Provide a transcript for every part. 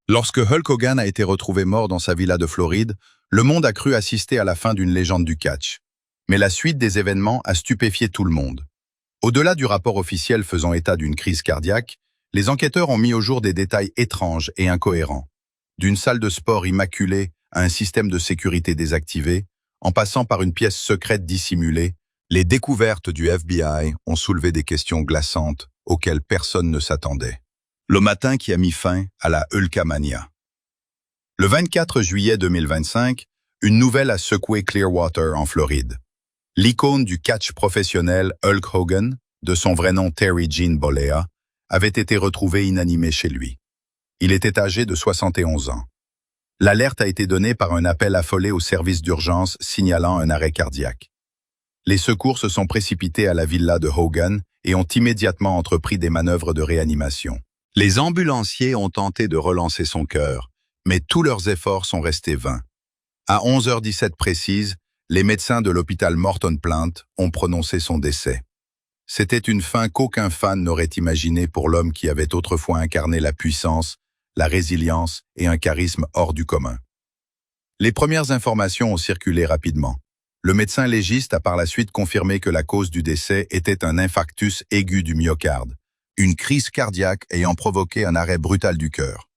Lorsque Hulk Hogan a été retrouvé mort dans sa villa de Floride, le monde a cru assister à la fin d'une légende du catch. Mais la suite des événements a stupéfié tout le monde. Au-delà du rapport officiel faisant état d'une crise cardiaque, les enquêteurs ont mis au jour des détails étranges et incohérents. D'une salle de sport immaculée à un système de sécurité désactivé, en passant par une pièce secrète dissimulée, les découvertes du FBI ont soulevé des questions glaçantes auxquelles personne ne s'attendait. Le matin qui a mis fin à la Hulkamania. Le 24 juillet 2025, une nouvelle a secoué Clearwater en Floride. L'icône du catch professionnel Hulk Hogan, de son vrai nom Terry Gene Bollea, avait été retrouvé inanimé chez lui. Il était âgé de 71 ans. L'alerte a été donnée par un appel affolé au service d'urgence signalant un arrêt cardiaque. Les secours se sont précipités à la villa de Hogan et ont immédiatement entrepris des manœuvres de réanimation. Les ambulanciers ont tenté de relancer son cœur, mais tous leurs efforts sont restés vains. À 11h17 précise, les médecins de l'hôpital Morton Plant ont prononcé son décès. C'était une fin qu'aucun fan n'aurait imaginée pour l'homme qui avait autrefois incarné la puissance, la résilience et un charisme hors du commun. Les premières informations ont circulé rapidement. Le médecin légiste a par la suite confirmé que la cause du décès était un infarctus aigu du myocarde, une crise cardiaque ayant provoqué un arrêt brutal du cœur.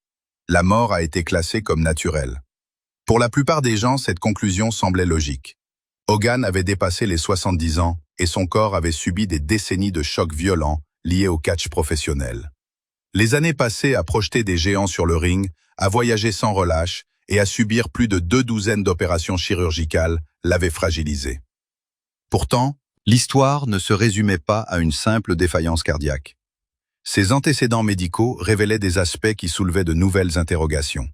La mort a été classée comme naturelle. Pour la plupart des gens, cette conclusion semblait logique. Hogan avait dépassé les 70 ans et son corps avait subi des décennies de chocs violents liés au catch professionnel. Les années passées à projeter des géants sur le ring, à voyager sans relâche et à subir plus de 12 d'opérations chirurgicales l'avaient fragilisé. Pourtant, l'histoire ne se résumait pas à une simple défaillance cardiaque. Ses antécédents médicaux révélaient des aspects qui soulevaient de nouvelles interrogations.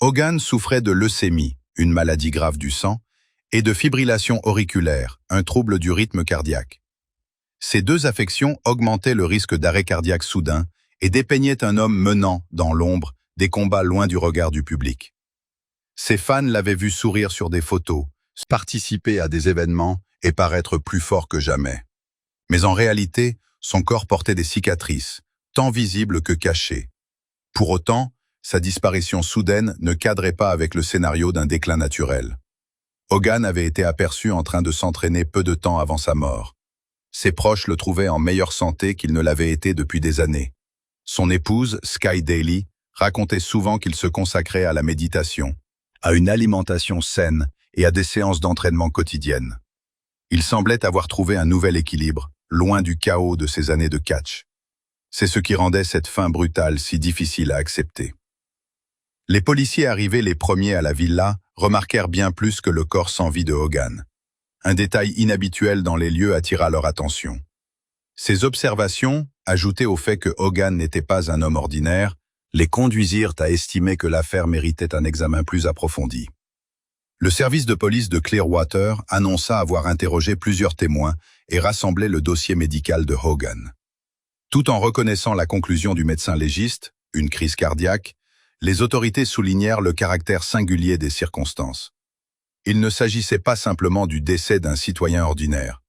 Hogan souffrait de leucémie, une maladie grave du sang, et de fibrillation auriculaire, un trouble du rythme cardiaque. Ces deux affections augmentaient le risque d'arrêt cardiaque soudain et dépeignaient un homme menant, dans l'ombre, des combats loin du regard du public. Ses fans l'avaient vu sourire sur des photos, participer à des événements et paraître plus fort que jamais. Mais en réalité, son corps portait des cicatrices, tant visibles que cachées. Pour autant, sa disparition soudaine ne cadrait pas avec le scénario d'un déclin naturel. Hogan avait été aperçu en train de s'entraîner peu de temps avant sa mort. Ses proches le trouvaient en meilleure santé qu'il ne l'avait été depuis des années. Son épouse, Sky Daly, racontait souvent qu'il se consacrait à la méditation, à une alimentation saine et à des séances d'entraînement quotidiennes. Il semblait avoir trouvé un nouvel équilibre, loin du chaos de ces années de catch. C'est ce qui rendait cette fin brutale si difficile à accepter. Les policiers arrivés les premiers à la villa remarquèrent bien plus que le corps sans vie de Hogan. Un détail inhabituel dans les lieux attira leur attention. Ces observations, ajoutées au fait que Hogan n'était pas un homme ordinaire, les conduisirent à estimer que l'affaire méritait un examen plus approfondi. Le service de police de Clearwater annonça avoir interrogé plusieurs témoins et rassemblé le dossier médical de Hogan. Tout en reconnaissant la conclusion du médecin légiste, une crise cardiaque, les autorités soulignèrent le caractère singulier des circonstances. Il ne s'agissait pas simplement du décès d'un citoyen ordinaire.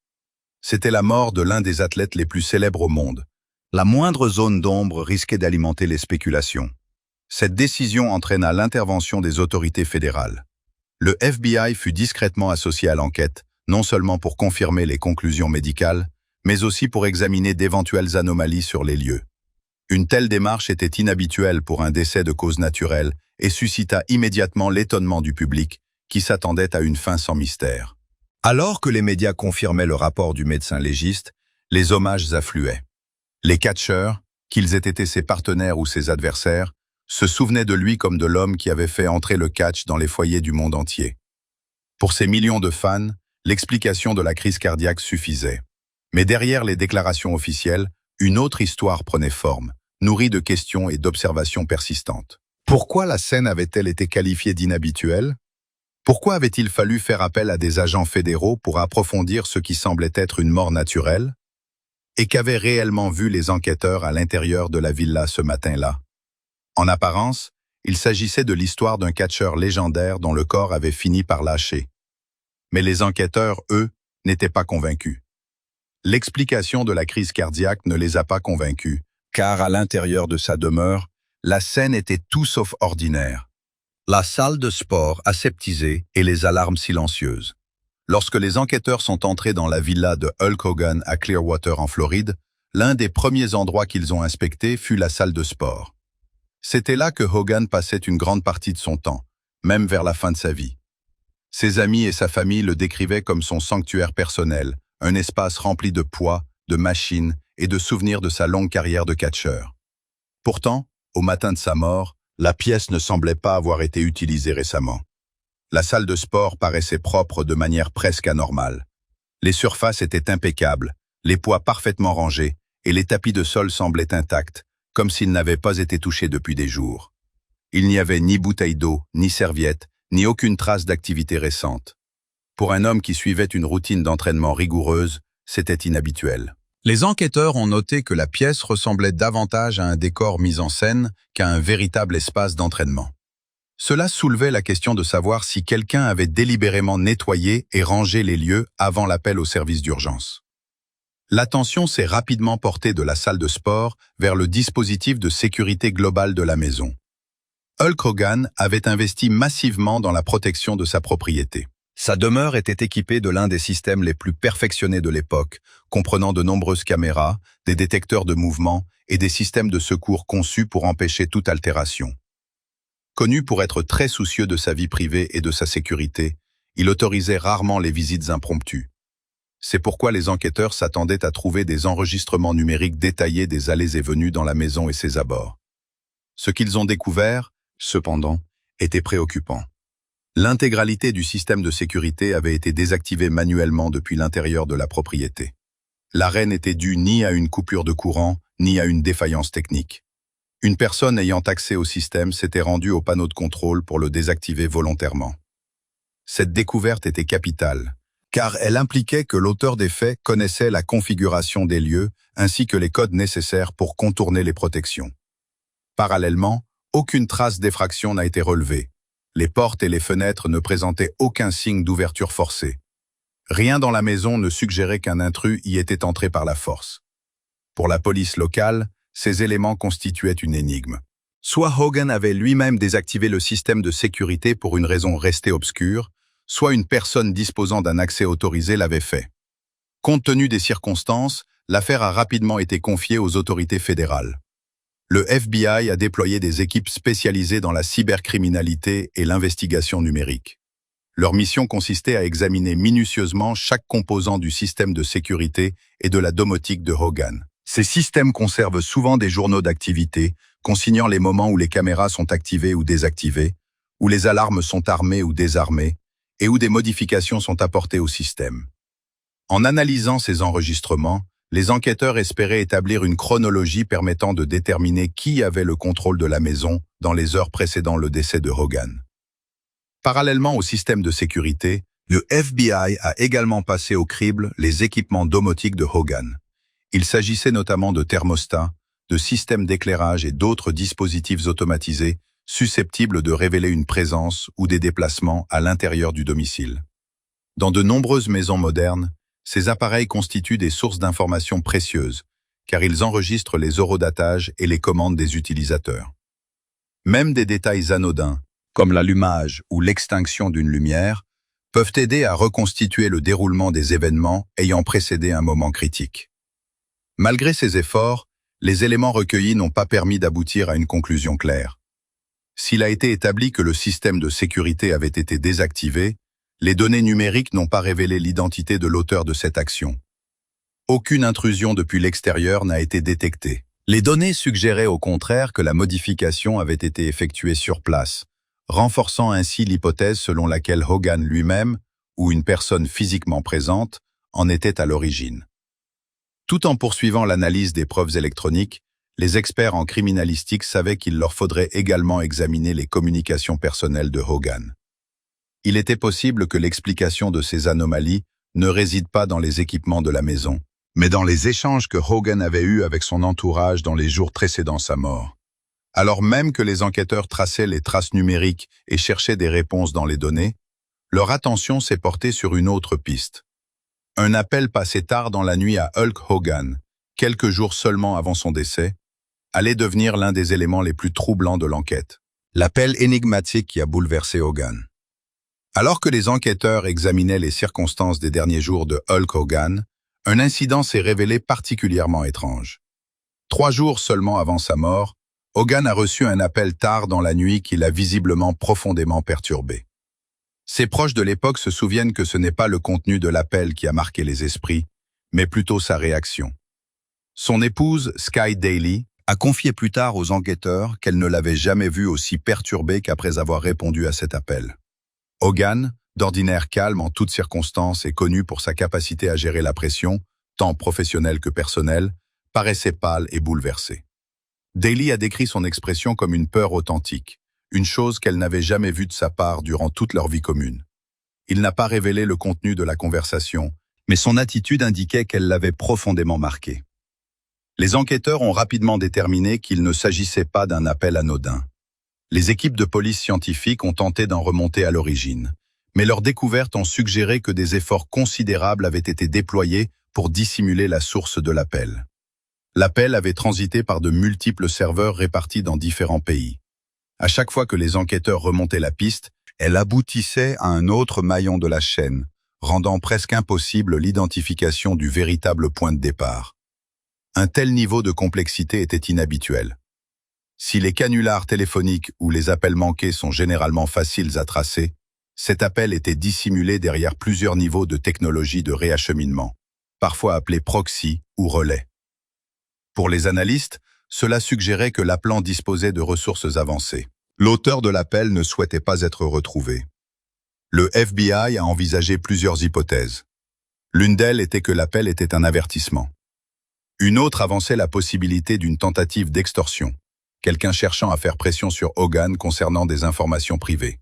C'était la mort de l'un des athlètes les plus célèbres au monde. La moindre zone d'ombre risquait d'alimenter les spéculations. Cette décision entraîna l'intervention des autorités fédérales. Le FBI fut discrètement associé à l'enquête, non seulement pour confirmer les conclusions médicales, mais aussi pour examiner d'éventuelles anomalies sur les lieux. Une telle démarche était inhabituelle pour un décès de cause naturelle et suscita immédiatement l'étonnement du public, qui s'attendait à une fin sans mystère. Alors que les médias confirmaient le rapport du médecin légiste, les hommages affluaient. Les catcheurs, qu'ils aient été ses partenaires ou ses adversaires, se souvenaient de lui comme de l'homme qui avait fait entrer le catch dans les foyers du monde entier. Pour ces millions de fans, l'explication de la crise cardiaque suffisait. Mais derrière les déclarations officielles, une autre histoire prenait forme, nourrie de questions et d'observations persistantes. Pourquoi la scène avait-elle été qualifiée d'inhabituelle? Pourquoi avait-il fallu faire appel à des agents fédéraux pour approfondir ce qui semblait être une mort naturelle? Et qu'avaient réellement vu les enquêteurs à l'intérieur de la villa ce matin-là? En apparence, il s'agissait de l'histoire d'un catcheur légendaire dont le corps avait fini par lâcher. Mais les enquêteurs, eux, n'étaient pas convaincus. L'explication de la crise cardiaque ne les a pas convaincus, car à l'intérieur de sa demeure, La scène était tout sauf ordinaire. La salle de sport aseptisée et les alarmes silencieuses. Lorsque les enquêteurs sont entrés dans la villa de Hulk Hogan à Clearwater en Floride, l'un des premiers endroits qu'ils ont inspecté fut la salle de sport. C'était là que Hogan passait une grande partie de son temps, même vers la fin de sa vie. Ses amis et sa famille le décrivaient comme son sanctuaire personnel, un espace rempli de poids, de machines et de souvenirs de sa longue carrière de catcheur. Pourtant, au matin de sa mort, la pièce ne semblait pas avoir été utilisée récemment. La salle de sport paraissait propre de manière presque anormale. Les surfaces étaient impeccables, les poids parfaitement rangés, et les tapis de sol semblaient intacts, comme s'ils n'avaient pas été touchés depuis des jours. Il n'y avait ni bouteille d'eau, ni serviette, ni aucune trace d'activité récente. Pour un homme qui suivait une routine d'entraînement rigoureuse, c'était inhabituel. Les enquêteurs ont noté que la pièce ressemblait davantage à un décor mis en scène qu'à un véritable espace d'entraînement. Cela soulevait la question de savoir si quelqu'un avait délibérément nettoyé et rangé les lieux avant l'appel au service d'urgence. L'attention s'est rapidement portée de la salle de sport vers le dispositif de sécurité globale de la maison. Hulk Hogan avait investi massivement dans la protection de sa propriété. Sa demeure était équipée de l'un des systèmes les plus perfectionnés de l'époque, comprenant de nombreuses caméras, des détecteurs de mouvement et des systèmes de secours conçus pour empêcher toute altération. Connu pour être très soucieux de sa vie privée et de sa sécurité, il autorisait rarement les visites impromptues. C'est pourquoi les enquêteurs s'attendaient à trouver des enregistrements numériques détaillés des allées et venues dans la maison et ses abords. Ce qu'ils ont découvert, cependant, était préoccupant. L'intégralité du système de sécurité avait été désactivée manuellement depuis l'intérieur de la propriété. L'arrêt n'était dû ni à une coupure de courant, ni à une défaillance technique. Une personne ayant accès au système s'était rendue au panneau de contrôle pour le désactiver volontairement. Cette découverte était capitale, car elle impliquait que l'auteur des faits connaissait la configuration des lieux ainsi que les codes nécessaires pour contourner les protections. Parallèlement, aucune trace d'effraction n'a été relevée. Les portes et les fenêtres ne présentaient aucun signe d'ouverture forcée. Rien dans la maison ne suggérait qu'un intrus y était entré par la force. Pour la police locale, ces éléments constituaient une énigme. Soit Hogan avait lui-même désactivé le système de sécurité pour une raison restée obscure, soit une personne disposant d'un accès autorisé l'avait fait. Compte tenu des circonstances, l'affaire a rapidement été confiée aux autorités fédérales. Le FBI a déployé des équipes spécialisées dans la cybercriminalité et l'investigation numérique. Leur mission consistait à examiner minutieusement chaque composant du système de sécurité et de la domotique de Hogan. Ces systèmes conservent souvent des journaux d'activité, consignant les moments où les caméras sont activées ou désactivées, où les alarmes sont armées ou désarmées, et où des modifications sont apportées au système. En analysant ces enregistrements, les enquêteurs espéraient établir une chronologie permettant de déterminer qui avait le contrôle de la maison dans les heures précédant le décès de Hogan. Parallèlement au système de sécurité, le FBI a également passé au crible les équipements domotiques de Hogan. Il s'agissait notamment de thermostats, de systèmes d'éclairage et d'autres dispositifs automatisés susceptibles de révéler une présence ou des déplacements à l'intérieur du domicile. Dans de nombreuses maisons modernes, ces appareils constituent des sources d'informations précieuses, car ils enregistrent les horodatage et les commandes des utilisateurs. Même des détails anodins, comme l'allumage ou l'extinction d'une lumière, peuvent aider à reconstituer le déroulement des événements ayant précédé un moment critique. Malgré ces efforts, les éléments recueillis n'ont pas permis d'aboutir à une conclusion claire. S'il a été établi que le système de sécurité avait été désactivé, les données numériques n'ont pas révélé l'identité de l'auteur de cette action. Aucune intrusion depuis l'extérieur n'a été détectée. Les données suggéraient au contraire que la modification avait été effectuée sur place, renforçant ainsi l'hypothèse selon laquelle Hogan lui-même, ou une personne physiquement présente, en était à l'origine. Tout en poursuivant l'analyse des preuves électroniques, les experts en criminalistique savaient qu'il leur faudrait également examiner les communications personnelles de Hogan. Il était possible que l'explication de ces anomalies ne réside pas dans les équipements de la maison, mais dans les échanges que Hogan avait eus avec son entourage dans les jours précédant sa mort. Alors même que les enquêteurs traçaient les traces numériques et cherchaient des réponses dans les données, leur attention s'est portée sur une autre piste. Un appel passé tard dans la nuit à Hulk Hogan, quelques jours seulement avant son décès, allait devenir l'un des éléments les plus troublants de l'enquête. L'appel énigmatique qui a bouleversé Hogan. Alors que les enquêteurs examinaient les circonstances des derniers jours de Hulk Hogan, un incident s'est révélé particulièrement étrange. 3 jours seulement avant sa mort, Hogan a reçu un appel tard dans la nuit qui l'a visiblement profondément perturbé. Ses proches de l'époque se souviennent que ce n'est pas le contenu de l'appel qui a marqué les esprits, mais plutôt sa réaction. Son épouse, Sky Daly, a confié plus tard aux enquêteurs qu'elle ne l'avait jamais vu aussi perturbé qu'après avoir répondu à cet appel. Hogan, d'ordinaire calme en toutes circonstances et connu pour sa capacité à gérer la pression, tant professionnelle que personnelle, paraissait pâle et bouleversé. Daly a décrit son expression comme une peur authentique, une chose qu'elle n'avait jamais vue de sa part durant toute leur vie commune. Il n'a pas révélé le contenu de la conversation, mais son attitude indiquait qu'elle l'avait profondément marqué. Les enquêteurs ont rapidement déterminé qu'il ne s'agissait pas d'un appel anodin. Les équipes de police scientifique ont tenté d'en remonter à l'origine, mais leurs découvertes ont suggéré que des efforts considérables avaient été déployés pour dissimuler la source de l'appel. L'appel avait transité par de multiples serveurs répartis dans différents pays. À chaque fois que les enquêteurs remontaient la piste, elle aboutissait à un autre maillon de la chaîne, rendant presque impossible l'identification du véritable point de départ. Un tel niveau de complexité était inhabituel. Si les canulars téléphoniques ou les appels manqués sont généralement faciles à tracer, cet appel était dissimulé derrière plusieurs niveaux de technologie de réacheminement, parfois appelés proxy ou relais. Pour les analystes, cela suggérait que l'appelant disposait de ressources avancées. L'auteur de l'appel ne souhaitait pas être retrouvé. Le FBI a envisagé plusieurs hypothèses. L'une d'elles était que l'appel était un avertissement. Une autre avançait la possibilité d'une tentative d'extorsion, quelqu'un cherchant à faire pression sur Hogan concernant des informations privées.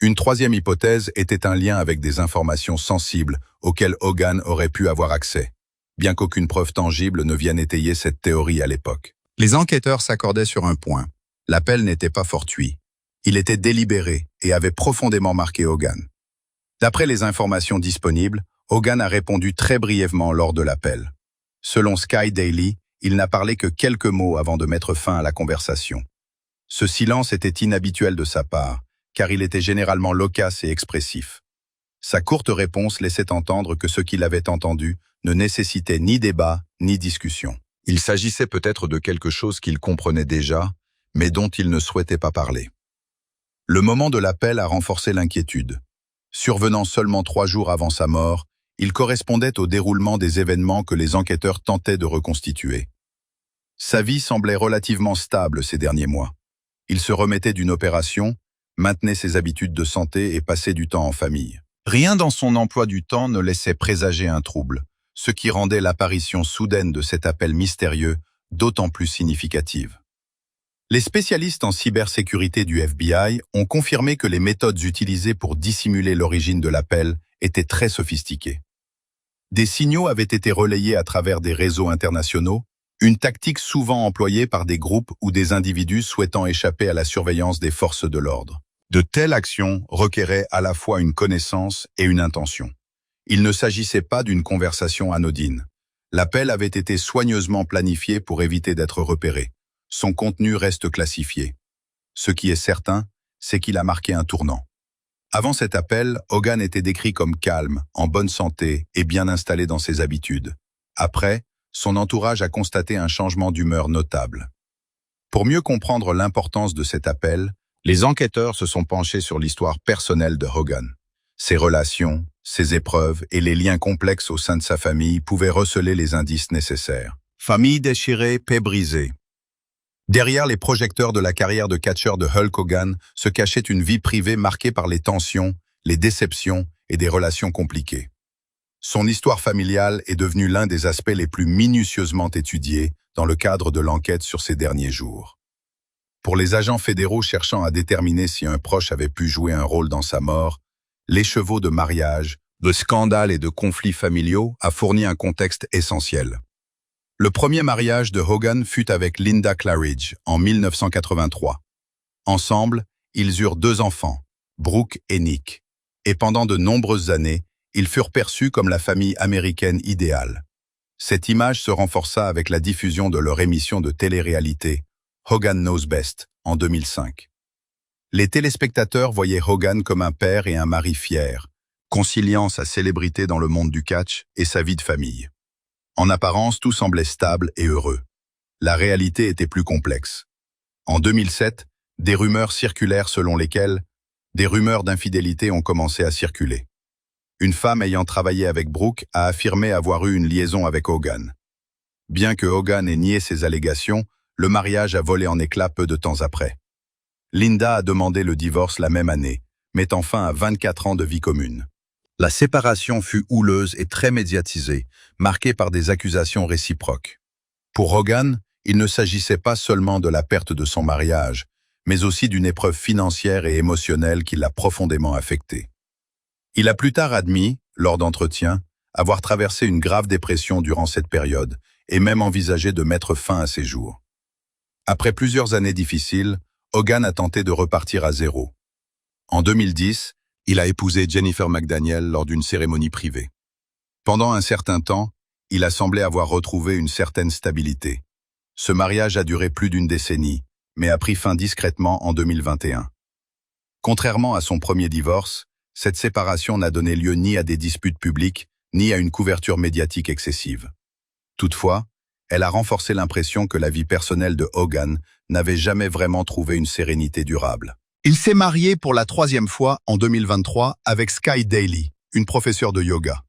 Une troisième hypothèse était un lien avec des informations sensibles auxquelles Hogan aurait pu avoir accès, bien qu'aucune preuve tangible ne vienne étayer cette théorie à l'époque. Les enquêteurs s'accordaient sur un point. L'appel n'était pas fortuit. Il était délibéré et avait profondément marqué Hogan. D'après les informations disponibles, Hogan a répondu très brièvement lors de l'appel. Selon Sky Daly, il n'a parlé que quelques mots avant de mettre fin à la conversation. Ce silence était inhabituel de sa part, car il était généralement loquace et expressif. Sa courte réponse laissait entendre que ce qu'il avait entendu ne nécessitait ni débat ni discussion. Il s'agissait peut-être de quelque chose qu'il comprenait déjà, mais dont il ne souhaitait pas parler. Le moment de l'appel a renforcé l'inquiétude. Survenant seulement 3 jours avant sa mort, il correspondait au déroulement des événements que les enquêteurs tentaient de reconstituer. Sa vie semblait relativement stable ces derniers mois. Il se remettait d'une opération, maintenait ses habitudes de santé et passait du temps en famille. Rien dans son emploi du temps ne laissait présager un trouble, ce qui rendait l'apparition soudaine de cet appel mystérieux d'autant plus significative. Les spécialistes en cybersécurité du FBI ont confirmé que les méthodes utilisées pour dissimuler l'origine de l'appel étaient très sophistiquées. Des signaux avaient été relayés à travers des réseaux internationaux, une tactique souvent employée par des groupes ou des individus souhaitant échapper à la surveillance des forces de l'ordre. De telles actions requéraient à la fois une connaissance et une intention. Il ne s'agissait pas d'une conversation anodine. L'appel avait été soigneusement planifié pour éviter d'être repéré. Son contenu reste classifié. Ce qui est certain, c'est qu'il a marqué un tournant. Avant cet appel, Hogan était décrit comme calme, en bonne santé et bien installé dans ses habitudes. Après, son entourage a constaté un changement d'humeur notable. Pour mieux comprendre l'importance de cet appel, les enquêteurs se sont penchés sur l'histoire personnelle de Hogan. Ses relations, ses épreuves et les liens complexes au sein de sa famille pouvaient receler les indices nécessaires. Famille déchirée, paix brisée. Derrière les projecteurs de la carrière de catcheur de Hulk Hogan se cachait une vie privée marquée par les tensions, les déceptions et des relations compliquées. Son histoire familiale est devenue l'un des aspects les plus minutieusement étudiés dans le cadre de l'enquête sur ces derniers jours. Pour les agents fédéraux cherchant à déterminer si un proche avait pu jouer un rôle dans sa mort, l'écheveau de mariage, de scandales et de conflits familiaux a fourni un contexte essentiel. Le premier mariage de Hogan fut avec Linda Claridge en 1983. Ensemble, ils eurent 2 enfants, Brooke et Nick, et pendant de nombreuses années, ils furent perçus comme la famille américaine idéale. Cette image se renforça avec la diffusion de leur émission de télé-réalité, Hogan Knows Best, en 2005. Les téléspectateurs voyaient Hogan comme un père et un mari fiers, conciliant sa célébrité dans le monde du catch et sa vie de famille. En apparence, tout semblait stable et heureux. La réalité était plus complexe. En 2007, des rumeurs circulèrent selon lesquelles des rumeurs d'infidélité ont commencé à circuler. Une femme ayant travaillé avec Brooke a affirmé avoir eu une liaison avec Hogan. Bien que Hogan ait nié ces allégations, le mariage a volé en éclats peu de temps après. Linda a demandé le divorce la même année, mettant fin à 24 ans de vie commune. La séparation fut houleuse et très médiatisée, marquée par des accusations réciproques. Pour Hogan, il ne s'agissait pas seulement de la perte de son mariage, mais aussi d'une épreuve financière et émotionnelle qui l'a profondément affecté. Il a plus tard admis, lors d'entretiens, avoir traversé une grave dépression durant cette période et même envisagé de mettre fin à ses jours. Après plusieurs années difficiles, Hogan a tenté de repartir à zéro. En 2010, il a épousé Jennifer McDaniel lors d'une cérémonie privée. Pendant un certain temps, il a semblé avoir retrouvé une certaine stabilité. Ce mariage a duré plus d'une décennie, mais a pris fin discrètement en 2021. Contrairement à son premier divorce, cette séparation n'a donné lieu ni à des disputes publiques, ni à une couverture médiatique excessive. Toutefois, elle a renforcé l'impression que la vie personnelle de Hogan n'avait jamais vraiment trouvé une sérénité durable. Il s'est marié pour la 3e fois en 2023 avec Sky Daly, une professeure de yoga.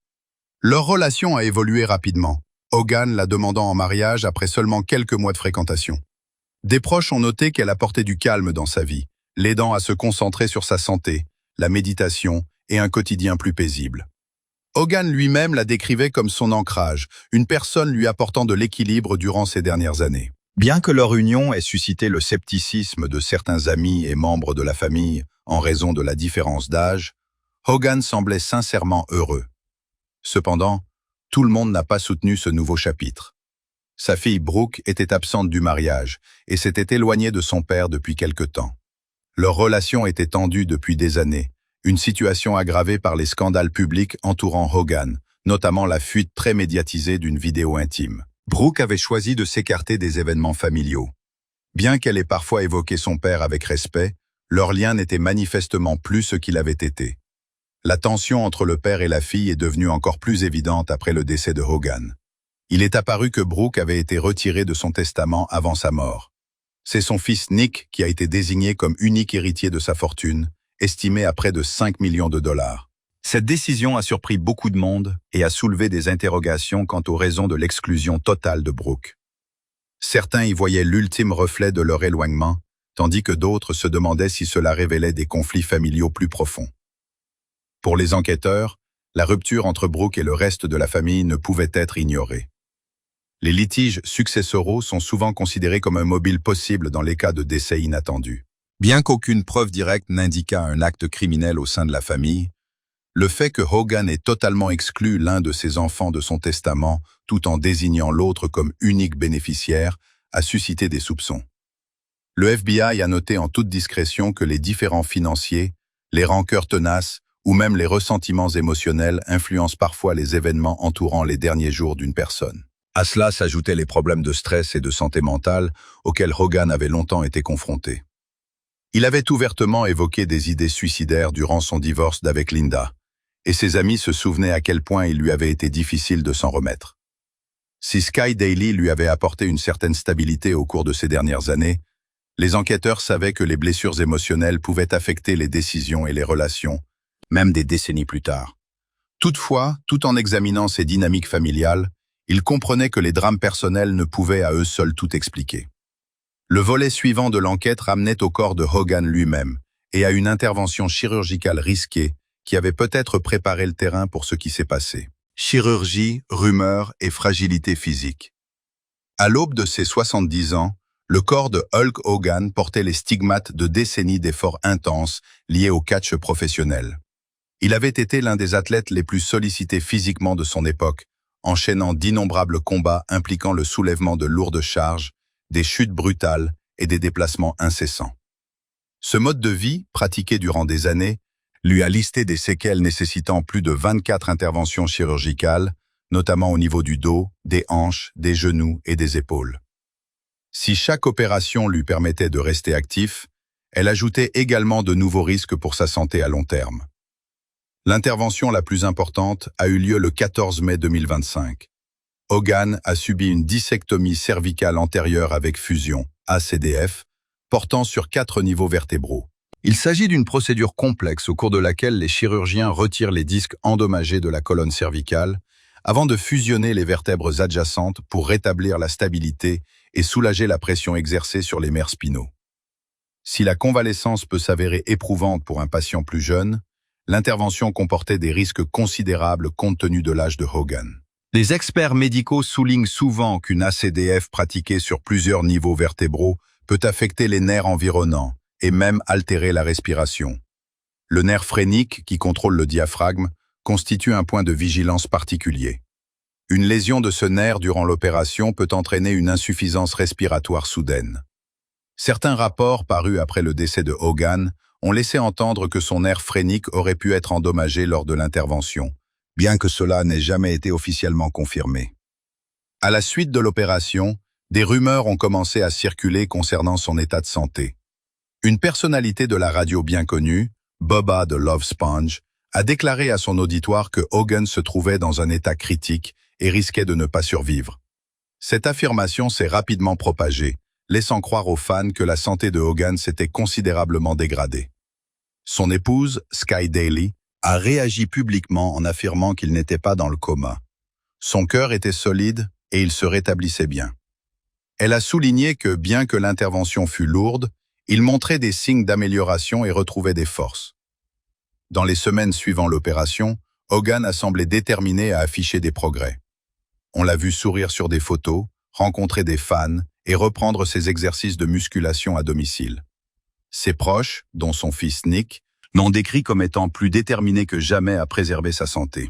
Leur relation a évolué rapidement, Hogan la demandant en mariage après seulement quelques mois de fréquentation. Des proches ont noté qu'elle apportait du calme dans sa vie, l'aidant à se concentrer sur sa santé, la méditation et un quotidien plus paisible. Hogan lui-même la décrivait comme son ancrage, une personne lui apportant de l'équilibre durant ces dernières années. Bien que leur union ait suscité le scepticisme de certains amis et membres de la famille en raison de la différence d'âge, Hogan semblait sincèrement heureux. Cependant, tout le monde n'a pas soutenu ce nouveau chapitre. Sa fille Brooke était absente du mariage et s'était éloignée de son père depuis quelque temps. Leur relation était tendue depuis des années, une situation aggravée par les scandales publics entourant Hogan, notamment la fuite très médiatisée d'une vidéo intime. Brooke avait choisi de s'écarter des événements familiaux. Bien qu'elle ait parfois évoqué son père avec respect, leur lien n'était manifestement plus ce qu'il avait été. La tension entre le père et la fille est devenue encore plus évidente après le décès de Hogan. Il est apparu que Brooke avait été retiré de son testament avant sa mort. C'est son fils Nick qui a été désigné comme unique héritier de sa fortune, estimée à près de 5 millions de dollars. Cette décision a surpris beaucoup de monde et a soulevé des interrogations quant aux raisons de l'exclusion totale de Brooke. Certains y voyaient l'ultime reflet de leur éloignement, tandis que d'autres se demandaient si cela révélait des conflits familiaux plus profonds. Pour les enquêteurs, la rupture entre Brooke et le reste de la famille ne pouvait être ignorée. Les litiges successoraux sont souvent considérés comme un mobile possible dans les cas de décès inattendus. Bien qu'aucune preuve directe n'indiquât un acte criminel au sein de la famille, le fait que Hogan ait totalement exclu l'un de ses enfants de son testament tout en désignant l'autre comme unique bénéficiaire a suscité des soupçons. Le FBI a noté en toute discrétion que les différends financiers, les rancœurs tenaces ou même les ressentiments émotionnels influencent parfois les événements entourant les derniers jours d'une personne. À cela s'ajoutaient les problèmes de stress et de santé mentale auxquels Hogan avait longtemps été confronté. Il avait ouvertement évoqué des idées suicidaires durant son divorce d'avec Linda, et ses amis se souvenaient à quel point il lui avait été difficile de s'en remettre. Si Sky Daly lui avait apporté une certaine stabilité au cours de ces dernières années, les enquêteurs savaient que les blessures émotionnelles pouvaient affecter les décisions et les relations, même des décennies plus tard. Toutefois, tout en examinant ces dynamiques familiales, ils comprenaient que les drames personnels ne pouvaient à eux seuls tout expliquer. Le volet suivant de l'enquête ramenait au corps de Hogan lui-même et à une intervention chirurgicale risquée qui avait peut-être préparé le terrain pour ce qui s'est passé. Chirurgie, rumeurs et fragilité physique. À l'aube de ses 70 ans, le corps de Hulk Hogan portait les stigmates de décennies d'efforts intenses liés au catch professionnel. Il avait été l'un des athlètes les plus sollicités physiquement de son époque, enchaînant d'innombrables combats impliquant le soulèvement de lourdes charges, des chutes brutales et des déplacements incessants. Ce mode de vie, pratiqué durant des années, lui a listé des séquelles nécessitant plus de 24 interventions chirurgicales, notamment au niveau du dos, des hanches, des genoux et des épaules. Si chaque opération lui permettait de rester actif, elle ajoutait également de nouveaux risques pour sa santé à long terme. L'intervention la plus importante a eu lieu le 14 mai 2025. Hogan a subi une dissectomie cervicale antérieure avec fusion, ACDF, portant sur 4 niveaux vertébraux. Il s'agit d'une procédure complexe au cours de laquelle les chirurgiens retirent les disques endommagés de la colonne cervicale avant de fusionner les vertèbres adjacentes pour rétablir la stabilité et soulager la pression exercée sur les nerfs spinaux. Si la convalescence peut s'avérer éprouvante pour un patient plus jeune, l'intervention comportait des risques considérables compte tenu de l'âge de Hogan. Les experts médicaux soulignent souvent qu'une ACDF pratiquée sur plusieurs niveaux vertébraux peut affecter les nerfs environnants et même altérer la respiration. Le nerf phrénique, qui contrôle le diaphragme, constitue un point de vigilance particulier. Une lésion de ce nerf durant l'opération peut entraîner une insuffisance respiratoire soudaine. Certains rapports parus après le décès de Hogan ont laissé entendre que son nerf phrénique aurait pu être endommagé lors de l'intervention, bien que cela n'ait jamais été officiellement confirmé. À la suite de l'opération, des rumeurs ont commencé à circuler concernant son état de santé. Une personnalité de la radio bien connue, Bubba de Love Sponge, a déclaré à son auditoire que Hogan se trouvait dans un état critique et risquait de ne pas survivre. Cette affirmation s'est rapidement propagée, laissant croire aux fans que la santé de Hogan s'était considérablement dégradée. Son épouse, Sky Daly, a réagi publiquement en affirmant qu'il n'était pas dans le coma. Son cœur était solide et il se rétablissait bien. Elle a souligné que, bien que l'intervention fût lourde, il montrait des signes d'amélioration et retrouvait des forces. Dans les semaines suivant l'opération, Hogan a semblé déterminé à afficher des progrès. On l'a vu sourire sur des photos, rencontrer des fans et reprendre ses exercices de musculation à domicile. Ses proches, dont son fils Nick, l'ont décrit comme étant plus déterminé que jamais à préserver sa santé.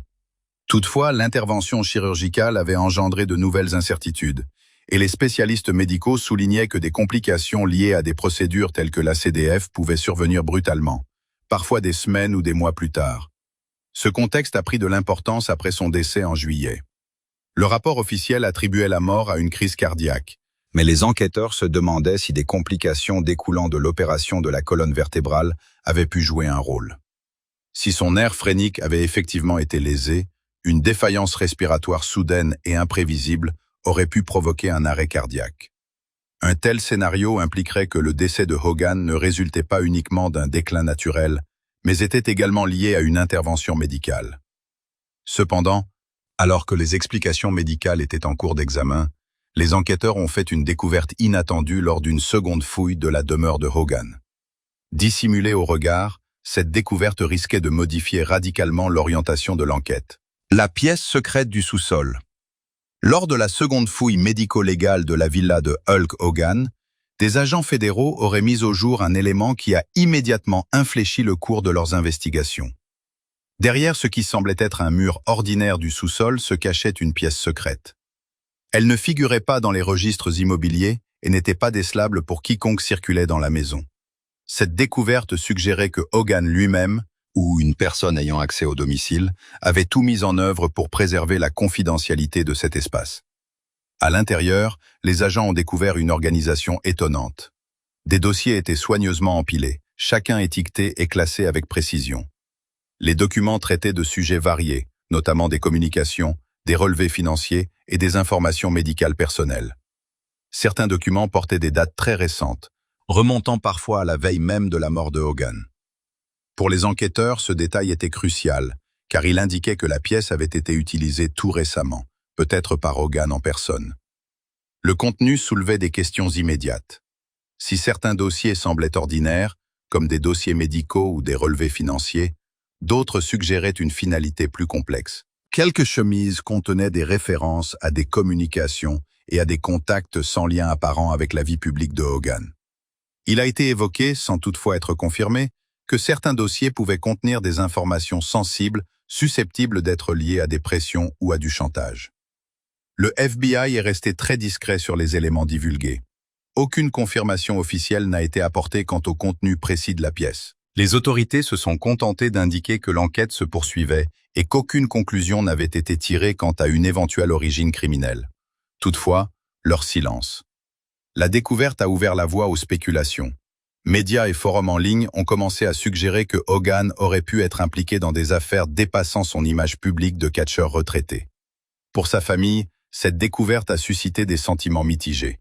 Toutefois, l'intervention chirurgicale avait engendré de nouvelles incertitudes, et les spécialistes médicaux soulignaient que des complications liées à des procédures telles que l'ACDF pouvaient survenir brutalement, parfois des semaines ou des mois plus tard. Ce contexte a pris de l'importance après son décès en juillet. Le rapport officiel attribuait la mort à une crise cardiaque, mais les enquêteurs se demandaient si des complications découlant de l'opération de la colonne vertébrale avaient pu jouer un rôle. Si son nerf phrénique avait effectivement été lésé, une défaillance respiratoire soudaine et imprévisible aurait pu provoquer un arrêt cardiaque. Un tel scénario impliquerait que le décès de Hogan ne résultait pas uniquement d'un déclin naturel, mais était également lié à une intervention médicale. Cependant, alors que les explications médicales étaient en cours d'examen, les enquêteurs ont fait une découverte inattendue lors d'une seconde fouille de la demeure de Hogan. Dissimulée au regard, cette découverte risquait de modifier radicalement l'orientation de l'enquête. La pièce secrète du sous-sol. Lors de la seconde fouille médico-légale de la villa de Hulk Hogan, des agents fédéraux auraient mis au jour un élément qui a immédiatement infléchi le cours de leurs investigations. Derrière ce qui semblait être un mur ordinaire du sous-sol se cachait une pièce secrète. Elle ne figurait pas dans les registres immobiliers et n'était pas décelable pour quiconque circulait dans la maison. Cette découverte suggérait que Hogan lui-même, ou une personne ayant accès au domicile, avait tout mis en œuvre pour préserver la confidentialité de cet espace. À l'intérieur, les agents ont découvert une organisation étonnante. Des dossiers étaient soigneusement empilés, chacun étiqueté et classé avec précision. Les documents traitaient de sujets variés, notamment des communications, des relevés financiers et des informations médicales personnelles. Certains documents portaient des dates très récentes, remontant parfois à la veille même de la mort de Hogan. Pour les enquêteurs, ce détail était crucial, car il indiquait que la pièce avait été utilisée tout récemment, peut-être par Hogan en personne. Le contenu soulevait des questions immédiates. Si certains dossiers semblaient ordinaires, comme des dossiers médicaux ou des relevés financiers, d'autres suggéraient une finalité plus complexe. Quelques chemises contenaient des références à des communications et à des contacts sans lien apparent avec la vie publique de Hogan. Il a été évoqué, sans toutefois être confirmé, que certains dossiers pouvaient contenir des informations sensibles susceptibles d'être liées à des pressions ou à du chantage. Le FBI est resté très discret sur les éléments divulgués. Aucune confirmation officielle n'a été apportée quant au contenu précis de la pièce. Les autorités se sont contentées d'indiquer que l'enquête se poursuivait et qu'aucune conclusion n'avait été tirée quant à une éventuelle origine criminelle. Toutefois, leur silence. La découverte a ouvert la voie aux spéculations. Médias et forums en ligne ont commencé à suggérer que Hogan aurait pu être impliqué dans des affaires dépassant son image publique de catcheur retraité. Pour sa famille, cette découverte a suscité des sentiments mitigés.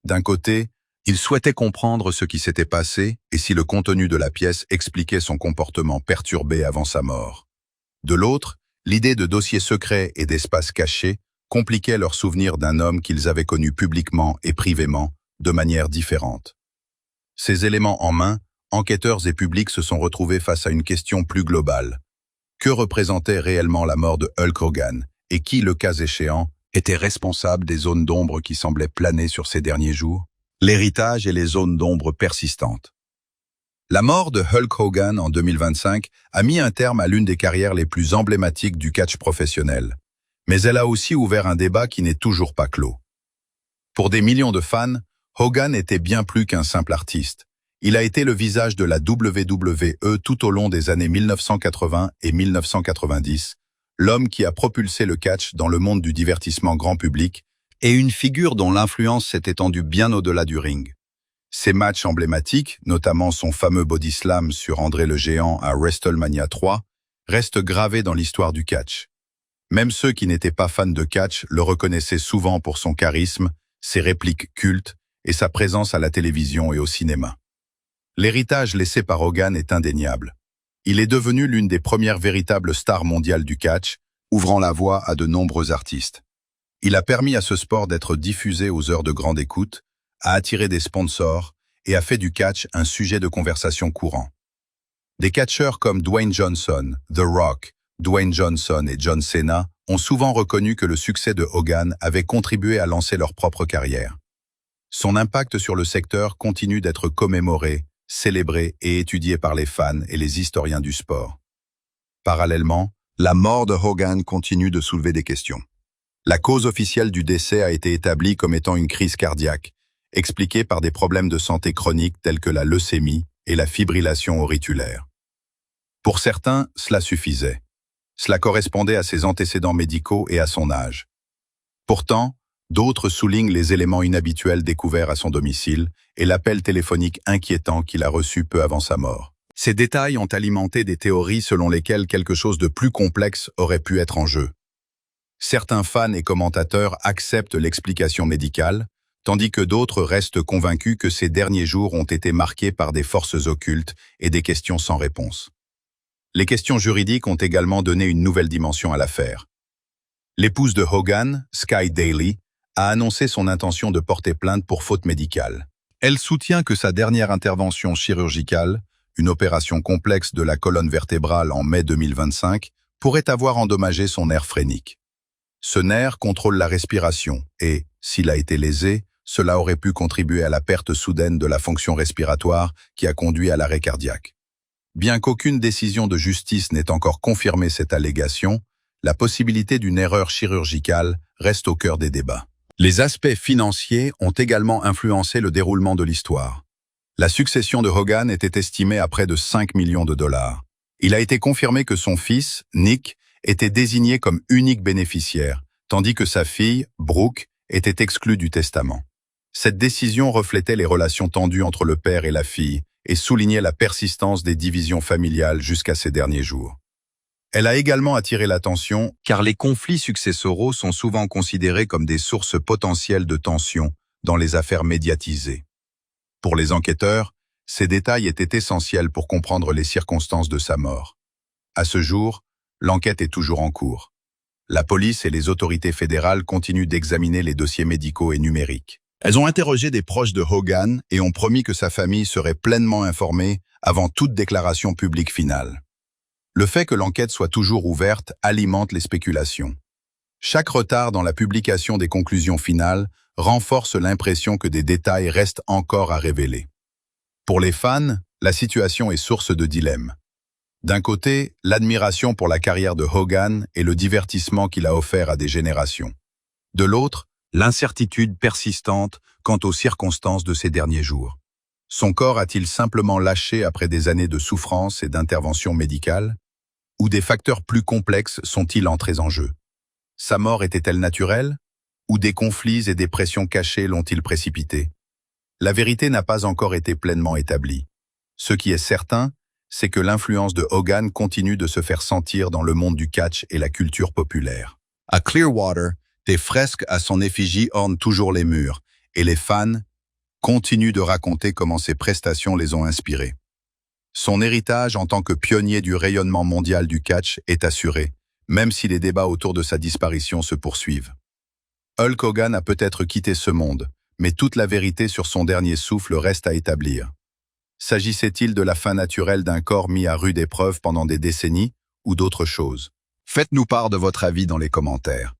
D'un côté, il souhaitait comprendre ce qui s'était passé et si le contenu de la pièce expliquait son comportement perturbé avant sa mort. De l'autre, l'idée de dossiers secrets et d'espaces cachés compliquait leur souvenir d'un homme qu'ils avaient connu publiquement et privément, de manière différente. Ces éléments en main, enquêteurs et publics se sont retrouvés face à une question plus globale. Que représentait réellement la mort de Hulk Hogan et qui, le cas échéant, était responsable des zones d'ombre qui semblaient planer sur ces derniers jours? L'héritage et les zones d'ombre persistantes. La mort de Hulk Hogan en 2025 a mis un terme à l'une des carrières les plus emblématiques du catch professionnel. Mais elle a aussi ouvert un débat qui n'est toujours pas clos. Pour des millions de fans, Hogan était bien plus qu'un simple artiste. Il a été le visage de la WWE tout au long des années 1980 et 1990, l'homme qui a propulsé le catch dans le monde du divertissement grand public et une figure dont l'influence s'est étendue bien au-delà du ring. Ses matchs emblématiques, notamment son fameux body slam sur André le Géant à WrestleMania 3, restent gravés dans l'histoire du catch. Même ceux qui n'étaient pas fans de catch le reconnaissaient souvent pour son charisme, ses répliques cultes et sa présence à la télévision et au cinéma. L'héritage laissé par Hogan est indéniable. Il est devenu l'une des premières véritables stars mondiales du catch, ouvrant la voie à de nombreux artistes. Il a permis à ce sport d'être diffusé aux heures de grande écoute, a attiré des sponsors et a fait du catch un sujet de conversation courant. Des catcheurs comme Dwayne Johnson, The Rock, Dwayne Johnson et John Cena ont souvent reconnu que le succès de Hogan avait contribué à lancer leur propre carrière. Son impact sur le secteur continue d'être commémoré, célébré et étudié par les fans et les historiens du sport. Parallèlement, la mort de Hogan continue de soulever des questions. La cause officielle du décès a été établie comme étant une crise cardiaque, expliquée par des problèmes de santé chroniques tels que la leucémie et la fibrillation auriculaire. Pour certains, cela suffisait. Cela correspondait à ses antécédents médicaux et à son âge. Pourtant, d'autres soulignent les éléments inhabituels découverts à son domicile et l'appel téléphonique inquiétant qu'il a reçu peu avant sa mort. Ces détails ont alimenté des théories selon lesquelles quelque chose de plus complexe aurait pu être en jeu. Certains fans et commentateurs acceptent l'explication médicale, tandis que d'autres restent convaincus que ces derniers jours ont été marqués par des forces occultes et des questions sans réponse. Les questions juridiques ont également donné une nouvelle dimension à l'affaire. L'épouse de Hogan, Sky Daly, a annoncé son intention de porter plainte pour faute médicale. Elle soutient que sa dernière intervention chirurgicale, une opération complexe de la colonne vertébrale en mai 2025, pourrait avoir endommagé son nerf phrénique. Ce nerf contrôle la respiration et, s'il a été lésé, cela aurait pu contribuer à la perte soudaine de la fonction respiratoire qui a conduit à l'arrêt cardiaque. Bien qu'aucune décision de justice n'ait encore confirmé cette allégation, la possibilité d'une erreur chirurgicale reste au cœur des débats. Les aspects financiers ont également influencé le déroulement de l'histoire. La succession de Hogan était estimée à près de 5 millions de dollars. Il a été confirmé que son fils, Nick, était désigné comme unique bénéficiaire, tandis que sa fille, Brooke, était exclue du testament. Cette décision reflétait les relations tendues entre le père et la fille et soulignait la persistance des divisions familiales jusqu'à ces derniers jours. Elle a également attiré l'attention car les conflits successoraux sont souvent considérés comme des sources potentielles de tension dans les affaires médiatisées. Pour les enquêteurs, ces détails étaient essentiels pour comprendre les circonstances de sa mort. À ce jour, l'enquête est toujours en cours. La police et les autorités fédérales continuent d'examiner les dossiers médicaux et numériques. Elles ont interrogé des proches de Hogan et ont promis que sa famille serait pleinement informée avant toute déclaration publique finale. Le fait que l'enquête soit toujours ouverte alimente les spéculations. Chaque retard dans la publication des conclusions finales renforce l'impression que des détails restent encore à révéler. Pour les fans, la situation est source de dilemmes. D'un côté, l'admiration pour la carrière de Hogan et le divertissement qu'il a offert à des générations. De l'autre, l'incertitude persistante quant aux circonstances de ces derniers jours. Son corps a-t-il simplement lâché après des années de souffrance et d'intervention médicale? Ou des facteurs plus complexes sont-ils entrés en jeu? Sa mort était-elle naturelle? Ou des conflits et des pressions cachées l'ont-ils précipité? La vérité n'a pas encore été pleinement établie. Ce qui est certain, c'est que l'influence de Hogan continue de se faire sentir dans le monde du catch et la culture populaire. À Clearwater, des fresques à son effigie ornent toujours les murs, et les fans continuent de raconter comment ses prestations les ont inspirés. Son héritage en tant que pionnier du rayonnement mondial du catch est assuré, même si les débats autour de sa disparition se poursuivent. Hulk Hogan a peut-être quitté ce monde, mais toute la vérité sur son dernier souffle reste à établir. S'agissait-il de la fin naturelle d'un corps mis à rude épreuve pendant des décennies ou d'autre chose? Faites-nous part de votre avis dans les commentaires.